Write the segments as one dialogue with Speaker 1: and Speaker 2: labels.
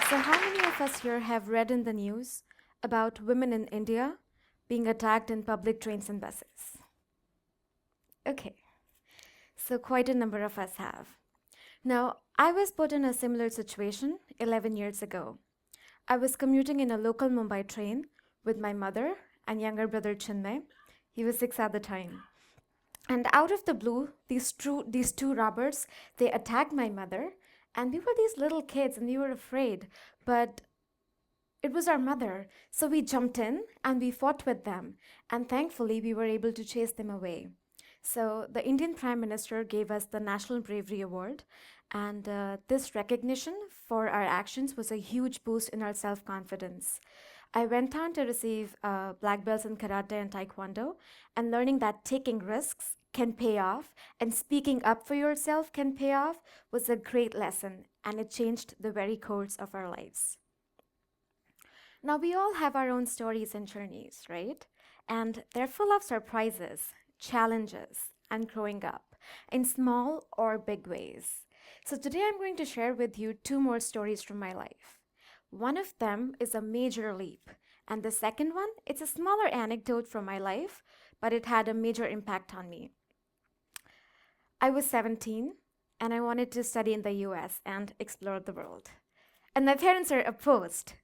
Speaker 1: So, how many of us here have read in the news about women in India being attacked in public trains and buses? Okay, so quite a number of us have. Now, I was put in a similar situation 11 years ago. I was commuting in a local Mumbai train with my mother and younger brother Chinmay. He was 6 at the time. And out of the blue, these two robbers, they attacked my mother, and we were these little kids and we were afraid. But it was our mother, so we jumped in and we fought with them, and thankfully we were able to chase them away. So the Indian Prime Minister gave us the National Bravery Award, and this recognition for our actions was a huge boost in our self-confidence. I went on to receive black belts in Karate and Taekwondo, and learning that taking risks can pay off and speaking up for yourself can pay off was a great lesson, and it changed the very course of our lives. Now, we all have our own stories and journeys, right? And they're full of surprises, challenges, and growing up in small or big ways. So, today I'm going to share with you two more stories from my life. One of them is a major leap, and the second one, it's a smaller anecdote from my life, but it had a major impact on me. I was 17 and I wanted to study in the US and explore the world. And my parents are opposed.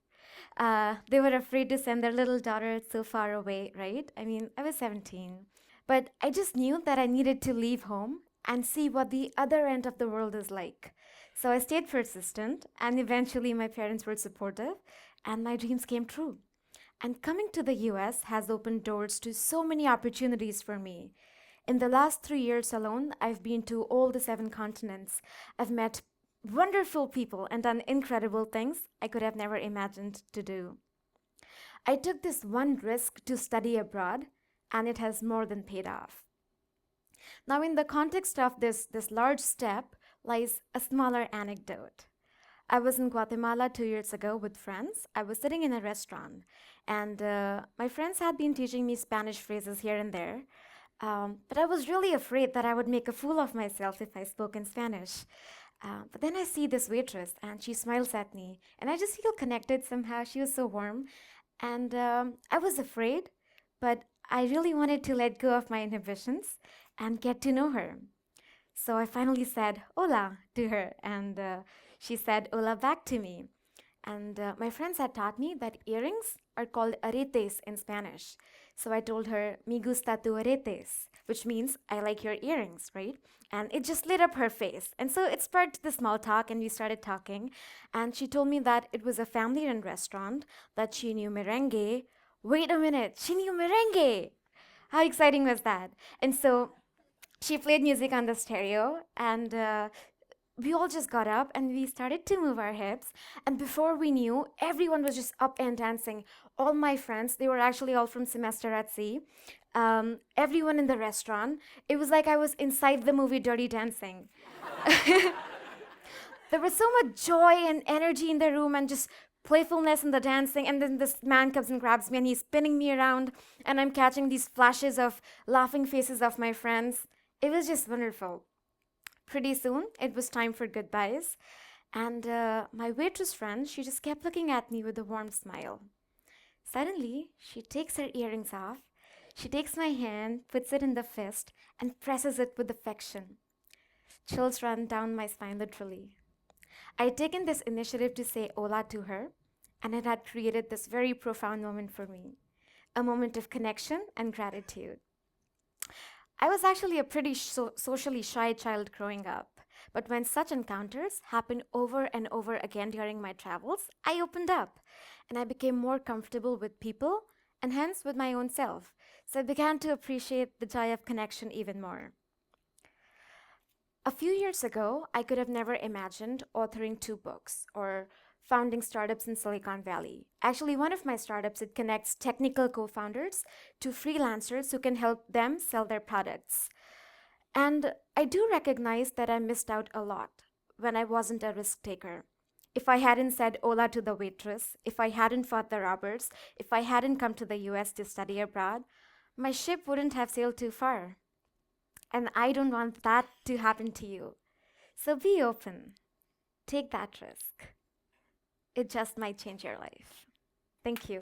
Speaker 1: They were afraid to send their little daughter so far away, right? I mean, I was 17. But I just knew that I needed to leave home and see what the other end of the world is like. So I stayed persistent, and eventually my parents were supportive, and my dreams came true. And coming to the US has opened doors to so many opportunities for me. In the last 3 years alone, I've been to all the 7 continents. I've met wonderful people and done incredible things I could have never imagined to do. I took this one risk to study abroad, and it has more than paid off. Now, in the context of this large step lies a smaller anecdote. I was in Guatemala 2 years ago with friends. I was sitting in a restaurant, and my friends had been teaching me Spanish phrases here and there. But I was really afraid that I would make a fool of myself if I spoke in Spanish. But then I see this waitress, and she smiles at me, and I just feel connected somehow. She was so warm, and I was afraid, but I really wanted to let go of my inhibitions and get to know her. So I finally said hola to her, and she said hola back to me. And my friends had taught me that earrings are called aretes in Spanish. So I told her, me gusta tu aretes, which means I like your earrings, right? And it just lit up her face. And so it sparked the small talk, and we started talking. And she told me that it was a family run restaurant, that she knew merengue. Wait a minute, she knew merengue! How exciting was that? And so she played music on the stereo, and we all just got up and we started to move our hips. And before we knew, everyone was just up and dancing. All my friends, they were actually all from Semester at Sea. Everyone in the restaurant, it was like I was inside the movie Dirty Dancing. There was so much joy and energy in the room and just playfulness in the dancing. And then this man comes and grabs me and he's spinning me around, and I'm catching these flashes of laughing faces of my friends. It was just wonderful. Pretty soon, it was time for goodbyes, and my waitress friend, she just kept looking at me with a warm smile. Suddenly, she takes her earrings off, she takes my hand, puts it in the fist, and presses it with affection. Chills run down my spine literally. I had taken this initiative to say hola to her, and it had created this very profound moment for me, a moment of connection and gratitude. I was actually a pretty socially shy child growing up, but when such encounters happened over and over again during my travels, I opened up and I became more comfortable with people and hence with my own self. So I began to appreciate the joy of connection even more. A few years ago, I could have never imagined authoring 2 books or founding startups in Silicon Valley. Actually, one of my startups, it connects technical co-founders to freelancers who can help them sell their products. And I do recognize that I missed out a lot when I wasn't a risk taker. If I hadn't said hola to the waitress, if I hadn't fought the robbers, if I hadn't come to the US to study abroad, my ship wouldn't have sailed too far. And I don't want that to happen to you. So be open. Take that risk. It just might change your life. Thank you.